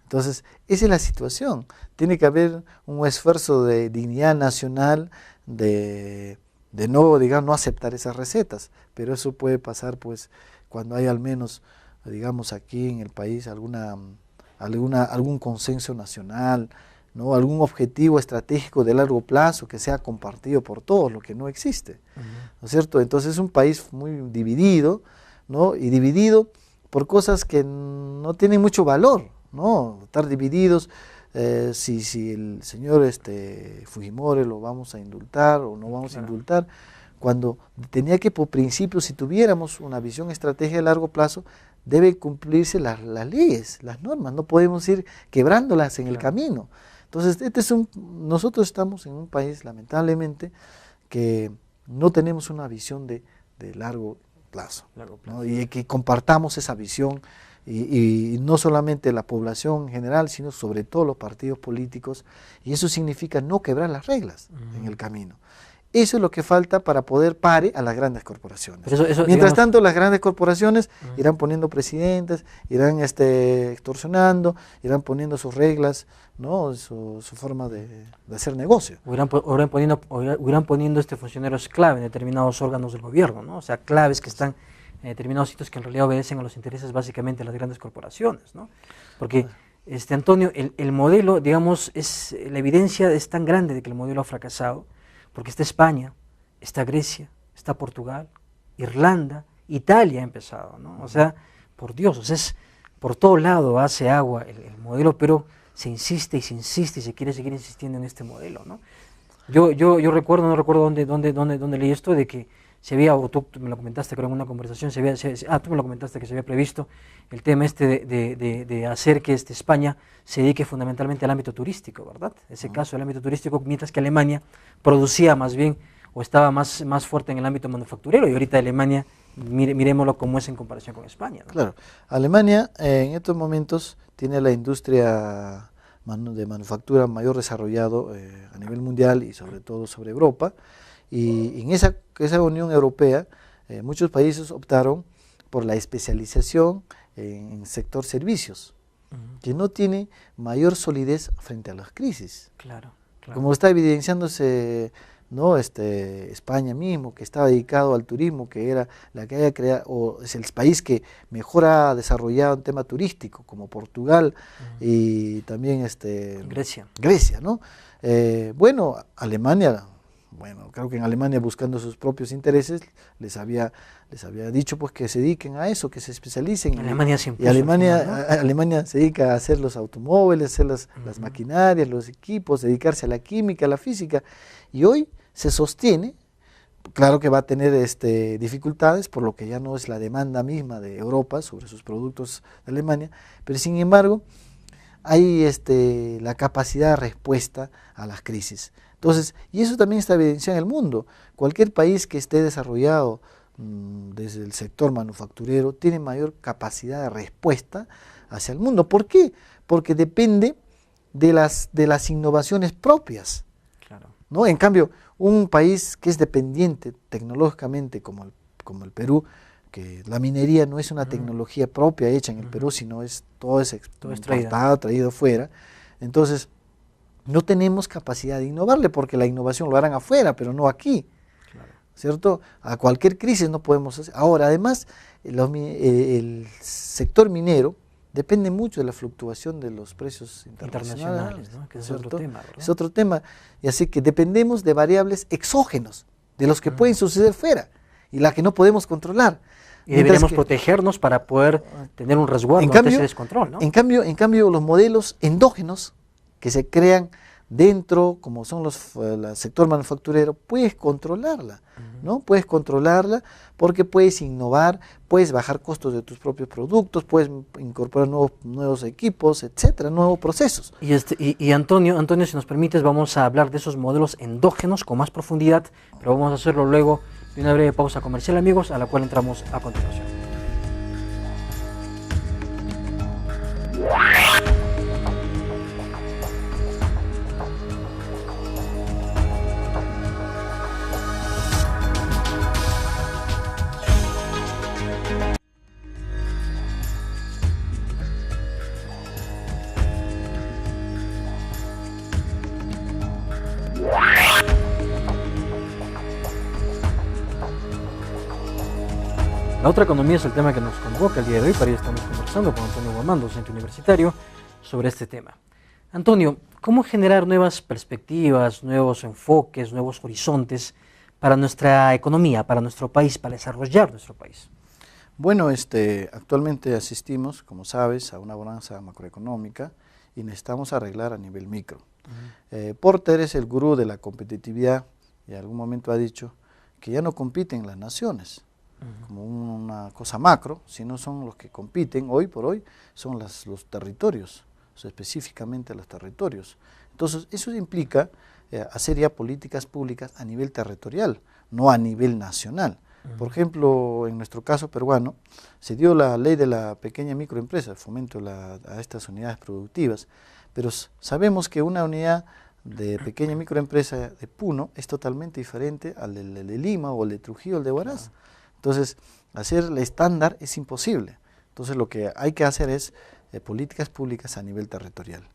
Speaker 2: Entonces, esa es la situación. Tiene que haber un esfuerzo de dignidad nacional, de no, digamos, no aceptar esas recetas, pero eso puede pasar pues cuando hay al menos, digamos, aquí en el país algún consenso nacional, ¿no? Algún objetivo estratégico de largo plazo que sea compartido por todos, lo que no existe, ¿no es cierto? Entonces es un país muy dividido, ¿no? Y dividido por cosas que no tienen mucho valor, ¿no? Estar divididos, si el señor Fujimori lo vamos a indultar o no vamos a indultar, cuando tenía que por principio, si tuviéramos una visión estratégica de largo plazo, deben cumplirse las leyes, las normas, no podemos ir quebrándolas en el camino. Entonces, nosotros estamos en un país, lamentablemente, que no tenemos una visión de largo plazo, ¿no? Y que compartamos esa visión, y no solamente la población en general, sino sobre todo los partidos políticos, y eso significa no quebrar las reglas en el camino. Eso es lo que falta para poder parar a las grandes corporaciones. Mientras tanto, las grandes corporaciones irán poniendo presidentes, irán extorsionando, irán poniendo sus reglas, ¿no? Su forma de hacer negocio.
Speaker 1: O irán poniendo funcionarios clave en determinados órganos del gobierno, ¿no? O sea, claves que están en determinados sitios que en realidad obedecen a los intereses básicamente de las grandes corporaciones, ¿no? Porque, Antonio, el modelo, digamos, la evidencia es tan grande de que el modelo ha fracasado, porque está España, está Grecia, está Portugal, Irlanda, Italia ha empezado, ¿no? O sea, por Dios, o sea, por todo lado hace agua el modelo, pero se insiste y se quiere seguir insistiendo en este modelo, ¿no? Yo recuerdo, no recuerdo dónde leí esto, de que se había, o tú me lo comentaste creo en una conversación, tú me lo comentaste que se había previsto el tema de hacer que España se dedique fundamentalmente al ámbito turístico, ¿verdad? Ese caso del ámbito turístico, mientras que Alemania producía más bien, o estaba más fuerte en el ámbito manufacturero, y ahorita Alemania, miremoslo como es en comparación con España, ¿no?
Speaker 2: Claro, Alemania en estos momentos tiene la industria de manufactura mayor desarrollado a nivel mundial y sobre todo sobre Europa, y en esa Unión Europea muchos países optaron por la especialización en sector servicios, que no tiene mayor solidez frente a las crisis.
Speaker 1: Claro.
Speaker 2: Como está evidenciándose, ¿no? España mismo, que estaba dedicado al turismo, que era la que haya creado, o es el país que mejor ha desarrollado un tema turístico, como Portugal y también Grecia, ¿no? Bueno, Alemania, creo que en Alemania, buscando sus propios intereses, les había dicho pues que se dediquen a eso, que se especialicen.
Speaker 1: Alemania siempre.
Speaker 2: Y Alemania se dedica a hacer los automóviles, hacer las maquinarias, los equipos, dedicarse a la química, a la física, y hoy se sostiene. Claro que va a tener dificultades, por lo que ya no es la demanda misma de Europa sobre sus productos de Alemania, pero sin embargo hay la capacidad de respuesta a las crisis. Entonces, y eso también está evidenciado en el mundo. Cualquier país que esté desarrollado desde el sector manufacturero tiene mayor capacidad de respuesta hacia el mundo. ¿Por qué? Porque depende de las innovaciones propias.
Speaker 1: Claro.
Speaker 2: ¿No? En cambio, un país que es dependiente tecnológicamente como el Perú, que la minería no es una tecnología propia hecha en el Perú, sino todo es exportado, traído fuera. Entonces, no tenemos capacidad de innovarle, porque la innovación lo harán afuera, pero no aquí, ¿cierto? A cualquier crisis no podemos hacer. Ahora, además, el sector minero depende mucho de la fluctuación de los precios internacionales,
Speaker 1: ¿no? Que es otro tema, ¿verdad?
Speaker 2: Es otro tema, y así que dependemos de variables exógenos, de los que pueden suceder fuera, y la que no podemos controlar.
Speaker 1: Y deberíamos protegernos para poder tener un resguardo ante ese descontrol, ¿no?
Speaker 2: En cambio, los modelos endógenos que se crean dentro, como son el sector manufacturero, puedes controlarla, ¿no? Puedes controlarla porque puedes innovar, puedes bajar costos de tus propios productos, puedes incorporar nuevos equipos, etcétera, nuevos procesos.
Speaker 1: Y Antonio, si nos permites, vamos a hablar de esos modelos endógenos con más profundidad, pero vamos a hacerlo luego de una breve pausa comercial, amigos, a la cual entramos a continuación. La otra economía es el tema que nos convoca el día de hoy. Para ello estamos conversando con Antonio Guamán, docente universitario, sobre este tema. Antonio, ¿cómo generar nuevas perspectivas, nuevos enfoques, nuevos horizontes para nuestra economía, para nuestro país, para desarrollar nuestro país?
Speaker 2: Bueno, actualmente asistimos, como sabes, a una bonanza macroeconómica y necesitamos arreglar a nivel micro. Porter es el gurú de la competitividad y en algún momento ha dicho que ya no compiten las naciones como una cosa macro, sino son los que compiten hoy por hoy, son los territorios, específicamente los territorios. Entonces, eso implica hacer ya políticas públicas a nivel territorial, no a nivel nacional. Por ejemplo, en nuestro caso peruano, se dio la ley de la pequeña microempresa, fomento a estas unidades productivas, pero sabemos que una unidad de pequeña microempresa de Puno es totalmente diferente al de Lima o el de Trujillo o el de Huaraz. Entonces, hacer el estándar es imposible. Entonces, lo que hay que hacer es políticas públicas a nivel territorial.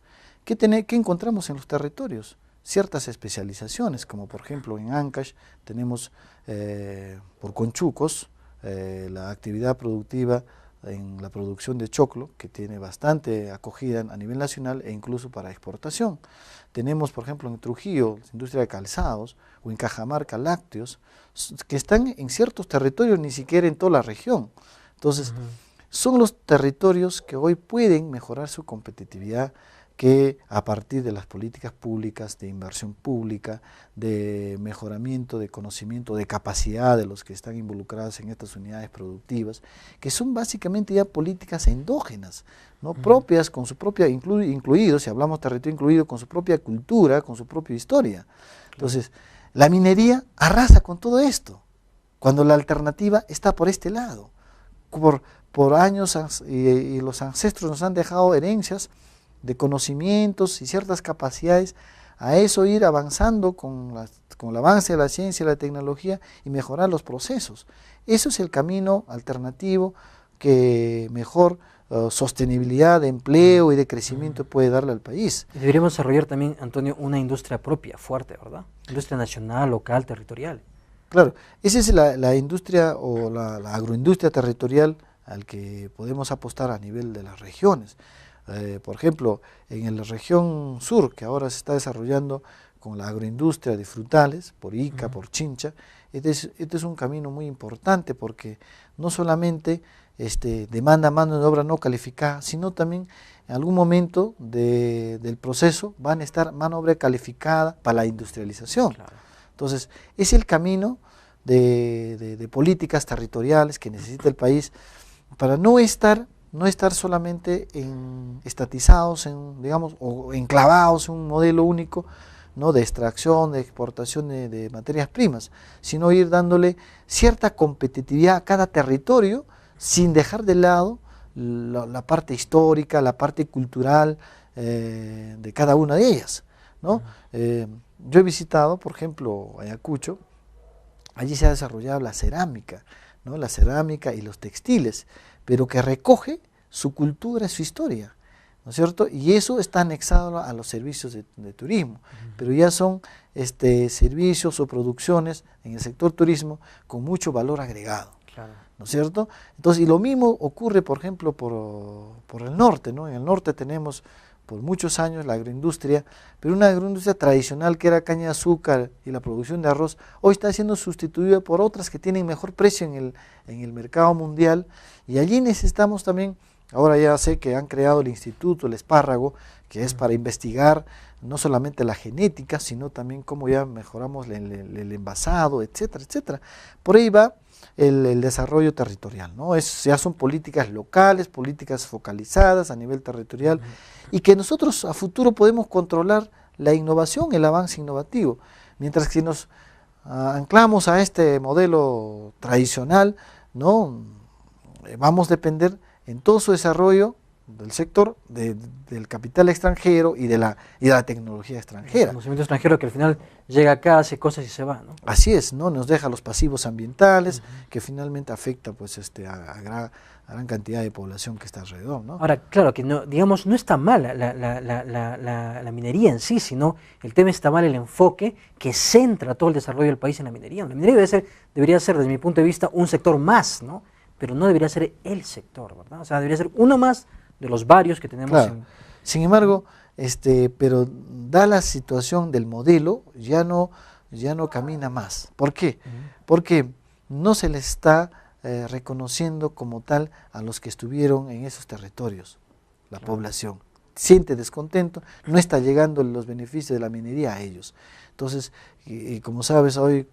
Speaker 2: ¿Qué encontramos en los territorios? Ciertas especializaciones, como por ejemplo en Ancash tenemos por Conchucos la actividad productiva en la producción de choclo, que tiene bastante acogida a nivel nacional e incluso para exportación. Tenemos, por ejemplo, en Trujillo, la industria de calzados, o en Cajamarca, lácteos, que están en ciertos territorios, ni siquiera en toda la región. Entonces, son los territorios que hoy pueden mejorar su competitividad, que a partir de las políticas públicas, de inversión pública, de mejoramiento de conocimiento, de capacidad de los que están involucrados en estas unidades productivas, que son básicamente ya políticas endógenas, ¿no? Propias, con su propia, incluido, si hablamos territorio incluido, con su propia cultura, con su propia historia. Entonces, la minería arrasa con todo esto, cuando la alternativa está por este lado. Por años y los ancestros nos han dejado herencias de conocimientos y ciertas capacidades, a eso ir avanzando con el avance de la ciencia y la tecnología y mejorar los procesos. Eso es el camino alternativo que mejor sostenibilidad de empleo y de crecimiento puede darle al país.
Speaker 1: Y deberíamos desarrollar también, Antonio, una industria propia, fuerte, ¿verdad? Industria nacional, local, territorial.
Speaker 2: Claro, esa es la industria o la agroindustria territorial al que podemos apostar a nivel de las regiones. Por ejemplo, en la región sur, que ahora se está desarrollando con la agroindustria de frutales, por Ica, por Chincha, este es un camino muy importante porque no solamente demanda mano de obra no calificada, sino también en algún momento del proceso van a estar mano de obra calificada para la industrialización. Claro. Entonces, es el camino de políticas territoriales que necesita el país para no estar solamente estatizados, digamos, o enclavados en un modelo único, ¿no?, de extracción, de exportación de materias primas, sino ir dándole cierta competitividad a cada territorio sin dejar de lado la parte histórica, la parte cultural de cada una de ellas. ¿no? Yo he visitado, por ejemplo, Ayacucho. Allí se ha desarrollado la cerámica, ¿no? La cerámica y los textiles, pero que recoge su cultura, su historia, ¿no es cierto? Y eso está anexado a los servicios de turismo, pero ya son servicios o producciones en el sector turismo con mucho valor agregado, claro, ¿no es cierto? Entonces, y lo mismo ocurre, por ejemplo, por el norte, ¿no? En el norte tenemos por muchos años la agroindustria, pero una agroindustria tradicional que era caña de azúcar y la producción de arroz, hoy está siendo sustituida por otras que tienen mejor precio en el mercado mundial, y allí necesitamos también, ahora ya sé que han creado el instituto, el espárrago, que es para investigar no solamente la genética, sino también cómo ya mejoramos el envasado, etcétera, etcétera. Por ahí va el desarrollo territorial, ¿no? Ya son políticas locales, políticas focalizadas a nivel territorial, y que nosotros a futuro podemos controlar la innovación, el avance innovativo, mientras que si nos anclamos a este modelo tradicional, ¿no? Vamos a depender en todo su desarrollo del sector del capital extranjero y de la tecnología extranjera. El
Speaker 1: conocimiento extranjero que al final llega acá, hace cosas y se va, ¿no?
Speaker 2: Así es, ¿no? Nos deja los pasivos ambientales, que finalmente afecta pues a gran cantidad de población que está alrededor, ¿no?
Speaker 1: Ahora, claro, que no, digamos, no está mal la minería en sí, sino el tema está mal el enfoque que centra todo el desarrollo del país en la minería. La minería debería ser, desde mi punto de vista, un sector más, ¿no? Pero no debería ser el sector, ¿verdad? O sea, debería ser uno más de los varios que tenemos.
Speaker 2: Claro. Sin embargo, pero da la situación del modelo, ya no camina más. ¿Por qué? Porque no se le está reconociendo como tal a los que estuvieron en esos territorios, la población. Siente descontento, no está llegando los beneficios de la minería a ellos. Entonces, y como sabes hoy,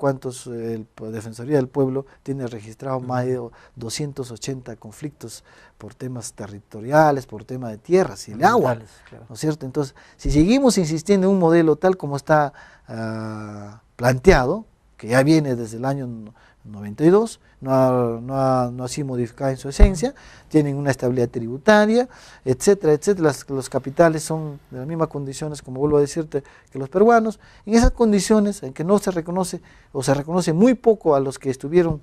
Speaker 2: Defensoría del Pueblo tiene registrado más de 280 conflictos por temas territoriales, por tema de tierras y el agua, claro, ¿no es cierto? Entonces, si seguimos insistiendo en un modelo tal como está planteado, que ya viene desde el año 92, no ha sido modificada en su esencia, tienen una estabilidad tributaria, etcétera, etcétera. Los capitales son de las mismas condiciones, como vuelvo a decirte, que los peruanos. En esas condiciones en que no se reconoce, o se reconoce muy poco a los que estuvieron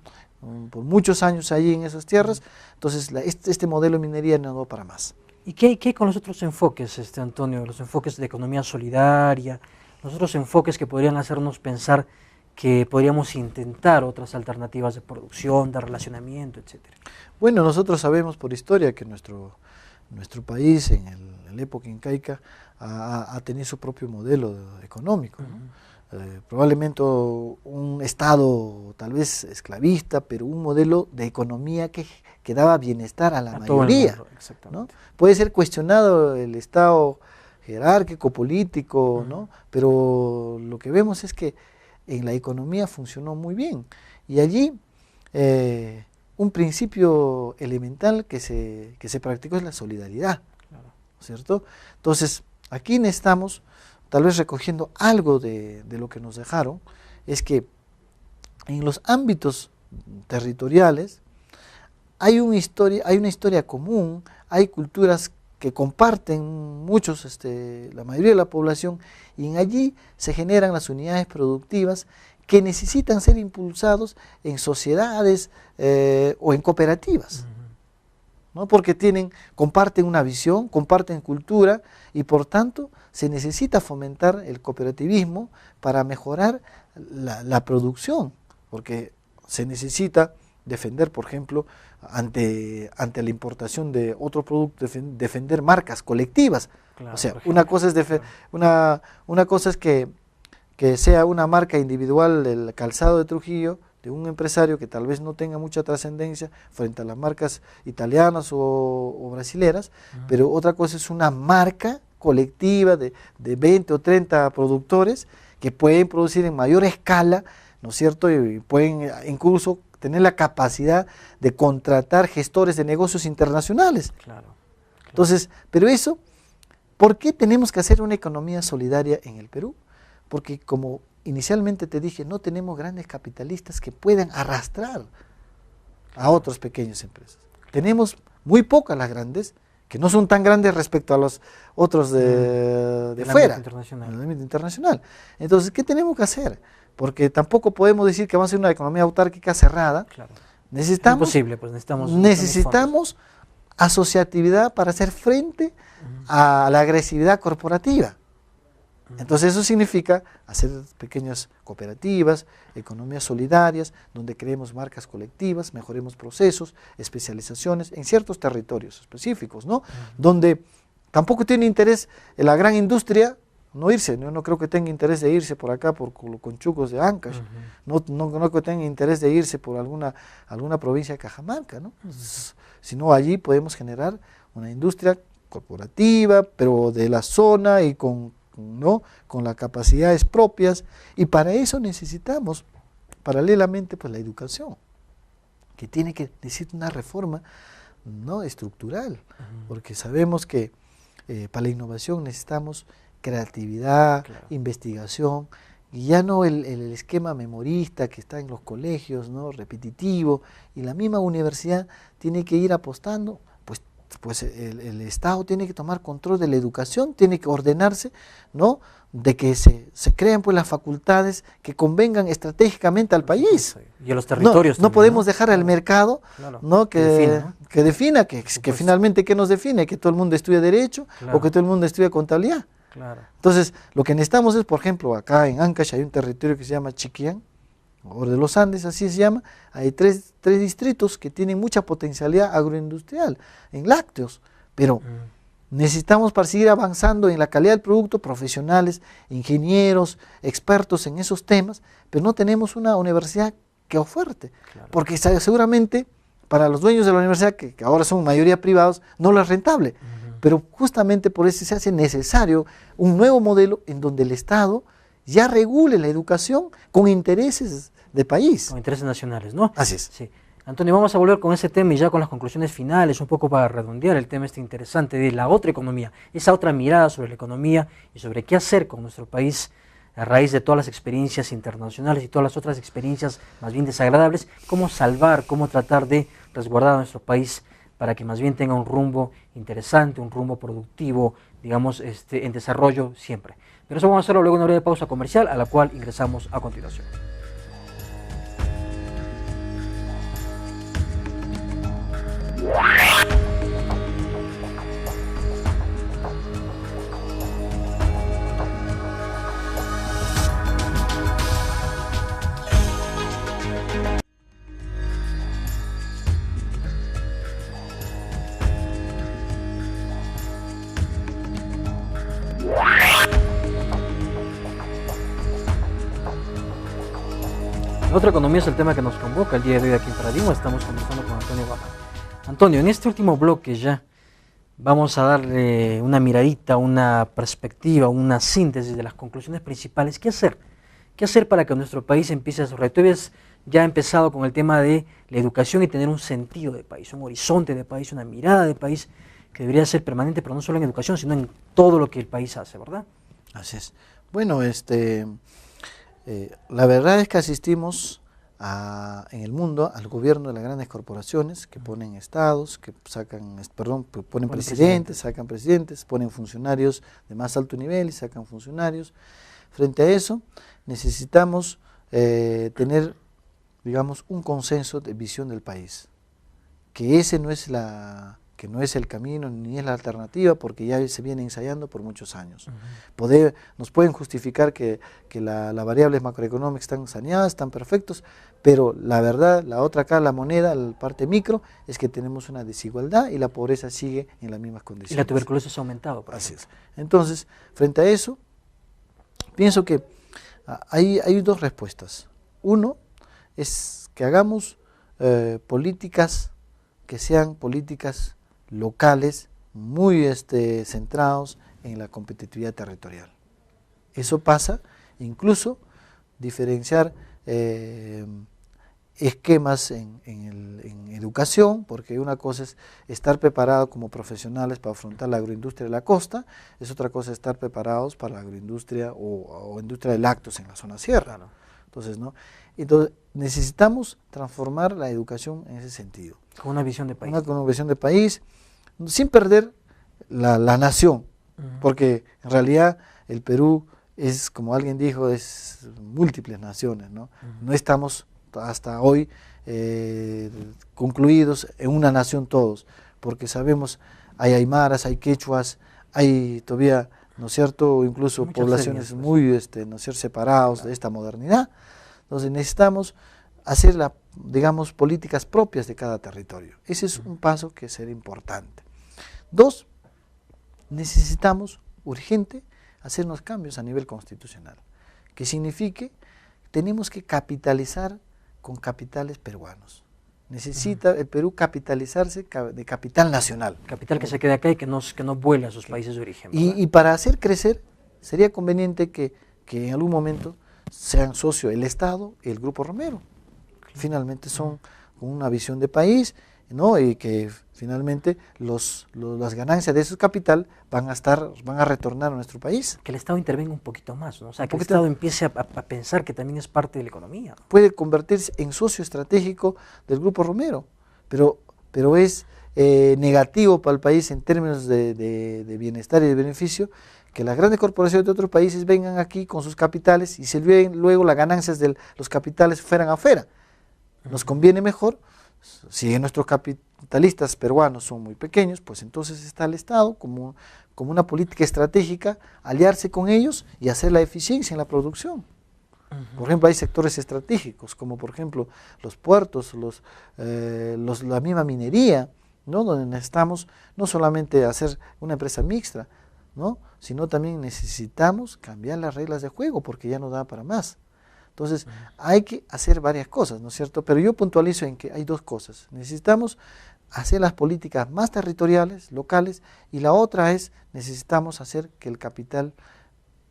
Speaker 2: por muchos años allí en esas tierras, entonces este modelo de minería no va para más.
Speaker 1: ¿Y qué hay con los otros enfoques, Antonio? Los enfoques de economía solidaria, los otros enfoques que podrían hacernos pensar que podríamos intentar otras alternativas de producción, de relacionamiento, etcétera.
Speaker 2: Bueno, nosotros sabemos por historia que nuestro país en la época incaica ha tenido su propio modelo económico, ¿no? Probablemente un estado tal vez esclavista, pero un modelo de economía que daba bienestar a la mayoría, ¿no? Puede ser cuestionado el estado jerárquico, político, ¿no? Pero lo que vemos es que en la economía funcionó muy bien, y allí un principio elemental que se practicó es la solidaridad, claro, ¿cierto? Entonces, aquí necesitamos, tal vez recogiendo algo de lo que nos dejaron, es que en los ámbitos territoriales hay una historia común, hay culturas que comparten muchos, la mayoría de la población, y en allí se generan las unidades productivas que necesitan ser impulsados en sociedades o en cooperativas, ¿no? Porque comparten una visión, comparten cultura, y por tanto se necesita fomentar el cooperativismo para mejorar la producción, porque se necesita defender, por ejemplo, ante la importación de otro producto, defender marcas colectivas. Claro, o sea, una cosa es que sea una marca individual del calzado de Trujillo, de un empresario que tal vez no tenga mucha trascendencia frente a las marcas italianas o brasileras, pero otra cosa es una marca colectiva de 20 o 30 productores que pueden producir en mayor escala, ¿no es cierto? Y pueden incluso tener la capacidad de contratar gestores de negocios internacionales. Claro. Entonces, pero eso, ¿por qué tenemos que hacer una economía solidaria en el Perú? Porque como inicialmente te dije, no tenemos grandes capitalistas que puedan arrastrar a otras pequeñas empresas. Tenemos muy pocas las grandes que no son tan grandes respecto a los otros de fuera, en el ámbito internacional. Entonces, ¿qué tenemos que hacer? Porque tampoco podemos decir que vamos a ser una economía autárquica cerrada.
Speaker 1: Claro.
Speaker 2: Necesitamos,
Speaker 1: es imposible, pues
Speaker 2: necesitamos asociatividad para hacer frente a la agresividad corporativa. Entonces eso significa hacer pequeñas cooperativas, economías solidarias, donde creemos marcas colectivas, mejoremos procesos, especializaciones en ciertos territorios específicos, ¿no? Donde tampoco tiene interés la gran industria no irse, no creo que tenga interés de irse por acá, por Conchucos de Ancash, no creo que tenga interés de irse por alguna provincia de Cajamarca, ¿no? Sino allí podemos generar una industria corporativa, pero de la zona y con las capacidades propias, y para eso necesitamos paralelamente pues la educación, que necesita una reforma, ¿no?, estructural, porque sabemos que para la innovación necesitamos creatividad, investigación, y ya no el esquema memorista que está en los colegios, ¿no?, repetitivo, y la misma universidad tiene que ir apostando. Pues el Estado tiene que tomar control de la educación, tiene que ordenarse, ¿no?, de que se creen pues las facultades que convengan estratégicamente al país.
Speaker 1: Y a los territorios.
Speaker 2: No podemos dejar al mercado, ¿no?, que defina, que finalmente ¿qué nos define? Que todo el mundo estudie Derecho o que todo el mundo estudie Contabilidad. Entonces, lo que necesitamos es, por ejemplo, acá en Ancash hay un territorio que se llama Chiquián, o de los Andes, así se llama. Hay tres distritos que tienen mucha potencialidad agroindustrial en lácteos, pero necesitamos, para seguir avanzando en la calidad del producto, profesionales, ingenieros, expertos en esos temas, pero no tenemos una universidad que oferte, porque seguramente para los dueños de la universidad, que ahora son mayoría privados, no lo es rentable, pero justamente por eso se hace necesario un nuevo modelo en donde el Estado ya regule la educación con intereses de país.
Speaker 1: Con intereses nacionales, ¿no?
Speaker 2: Así es.
Speaker 1: Sí. Antonio, vamos a volver con ese tema y ya con las conclusiones finales, un poco para redondear el tema interesante de la otra economía, esa otra mirada sobre la economía y sobre qué hacer con nuestro país a raíz de todas las experiencias internacionales y todas las otras experiencias más bien desagradables, cómo salvar, cómo tratar de resguardar a nuestro país para que más bien tenga un rumbo interesante, un rumbo productivo, digamos, en desarrollo siempre. Pero eso vamos a hacerlo luego de una breve pausa comercial, a la cual ingresamos a continuación. La otra economía es el tema que nos convoca el día de hoy aquí en Paradigma. Estamos conversando con Antonio Guamán. Antonio, en este último bloque ya vamos a darle una miradita, una perspectiva, una síntesis de las conclusiones principales. ¿Qué hacer? ¿Qué hacer para que nuestro país empiece a su reto? Tú habías ya empezado con el tema de la educación y tener un sentido de país, un horizonte de país, una mirada de país que debería ser permanente, pero no solo en educación, sino en todo lo que el país hace, ¿verdad?
Speaker 2: Así es. Bueno, la verdad es que asistimos en el mundo al gobierno de las grandes corporaciones que ponen estados, que ponen presidentes, sacan presidentes, ponen funcionarios de más alto nivel y sacan funcionarios. Frente a eso necesitamos tener, digamos, un consenso de visión del país, que ese no es el camino ni es la alternativa, porque ya se viene ensayando por muchos años. Nos pueden justificar que las variables macroeconómicas están saneadas, están perfectos, pero la verdad, la otra cara, la moneda, la parte micro, es que tenemos una desigualdad y la pobreza sigue en las mismas condiciones.
Speaker 1: Y la tuberculosis ha aumentado.
Speaker 2: Así es. Entonces, frente a eso, pienso que hay dos respuestas. Uno es que hagamos políticas que sean políticas locales, muy centrados en la competitividad territorial. Eso pasa incluso diferenciar esquemas en educación, porque una cosa es estar preparados como profesionales para afrontar la agroindustria de la costa, es otra cosa estar preparados para la agroindustria o industria de lácteos en la zona sierra. Entonces, Entonces necesitamos transformar la educación en ese sentido.
Speaker 1: Con una visión de país.
Speaker 2: Con una visión de país, sin perder la nación, porque en realidad el Perú es, como alguien dijo, es múltiples naciones, ¿no? No estamos hasta hoy concluidos en una nación todos, porque sabemos, hay aymaras, hay quechuas, hay todavía, ¿no es cierto?, incluso
Speaker 1: muchas
Speaker 2: poblaciones
Speaker 1: etnias,
Speaker 2: muy, ¿no es cierto?, separados de esta modernidad. Entonces necesitamos hacer, digamos, políticas propias de cada territorio. Ese es un paso que será importante. Dos, necesitamos urgente hacernos cambios a nivel constitucional, que signifique, tenemos que capitalizar con capitales peruanos. Necesita el Perú capitalizarse de capital nacional.
Speaker 1: Capital que se quede acá y que no vuele a sus países de origen.
Speaker 2: Y para hacer crecer, sería conveniente que en algún momento sean socios el Estado y el Grupo Romero. Finalmente son con una visión de país, ¿no? Y que finalmente las ganancias de ese capital van a retornar a nuestro país.
Speaker 1: Que el Estado intervenga un poquito más, ¿no? O sea, que el Estado empiece a pensar que también es parte de la economía, ¿no?
Speaker 2: Puede convertirse en socio estratégico del Grupo Romero, pero es negativo para el país en términos de bienestar y de beneficio que las grandes corporaciones de otros países vengan aquí con sus capitales y se olviden luego las ganancias de los capitales fueran afuera. Nos conviene mejor, si nuestros capitalistas peruanos son muy pequeños, pues entonces está el Estado como una política estratégica, aliarse con ellos y hacer la eficiencia en la producción. Por ejemplo, hay sectores estratégicos, como por ejemplo los puertos, la misma minería, ¿no? Donde necesitamos no solamente hacer una empresa mixta, ¿no? Sino también necesitamos cambiar las reglas de juego porque ya no da para más. Entonces, hay que hacer varias cosas, ¿no es cierto? Pero yo puntualizo en que hay dos cosas. Necesitamos hacer las políticas más territoriales, locales, y la otra es, necesitamos hacer que el capital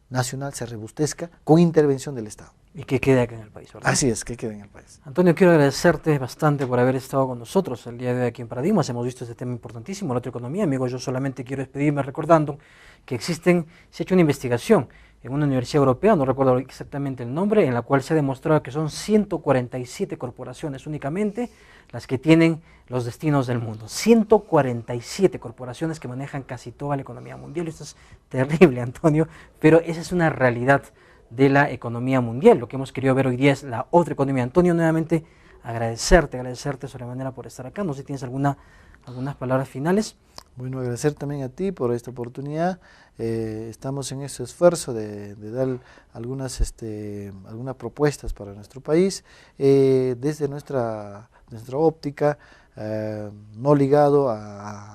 Speaker 2: nacional se robustezca con intervención del Estado.
Speaker 1: Y que quede acá en el país, ¿verdad?
Speaker 2: Así es, que quede en el país.
Speaker 1: Antonio, quiero agradecerte bastante por haber estado con nosotros el día de hoy aquí en Paradigmas. Hemos visto este tema importantísimo, la otra economía. Amigos, yo solamente quiero despedirme recordando que se ha hecho una investigación en una universidad europea, no recuerdo exactamente el nombre, en la cual se ha demostrado que son 147 corporaciones únicamente las que tienen los destinos del mundo. 147 corporaciones que manejan casi toda la economía mundial. Esto es terrible, Antonio, pero esa es una realidad de la economía mundial. Lo que hemos querido ver hoy día es la otra economía. Antonio, nuevamente agradecerte sobremanera por estar acá. No sé si tienes algunas palabras finales.
Speaker 2: Bueno, agradecer también a ti por esta oportunidad. Estamos en ese esfuerzo de dar algunas propuestas para nuestro país desde nuestra óptica, no ligado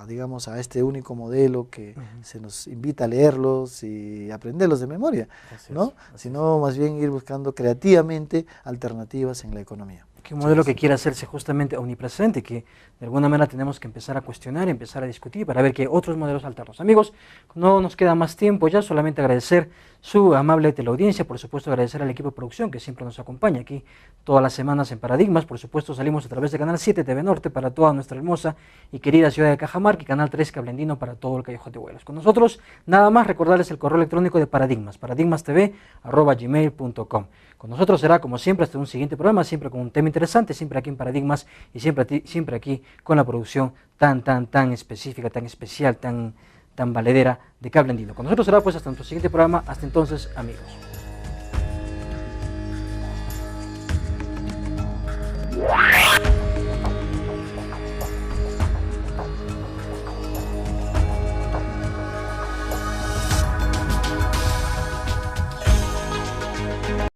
Speaker 2: digamos, a este único modelo que se nos invita a leerlos y aprenderlos de memoria, ¿no? Sino más bien ir buscando creativamente alternativas en la economía.
Speaker 1: Que un modelo que quiera hacerse justamente omnipresente, que de alguna manera tenemos que empezar a cuestionar, empezar a discutir para ver que hay otros modelos alternos. Amigos, no nos queda más tiempo ya, solamente agradecer su amable teleaudiencia, por supuesto agradecer al equipo de producción que siempre nos acompaña aquí todas las semanas en Paradigmas. Por supuesto salimos a través de Canal 7 TV Norte para toda nuestra hermosa y querida ciudad de Cajamarca y Canal 3 Cable para todo el Callejón de Huaylas. Con nosotros nada más recordarles el correo electrónico de Paradigmas, paradigmastv@gmail.com. Con nosotros será como siempre hasta un siguiente programa, siempre con un tema interesante, siempre aquí en Paradigmas y siempre aquí con la producción tan específica, tan especial, tan valedera de Cable Andino. Con nosotros será pues hasta nuestro siguiente programa. Hasta entonces, amigos.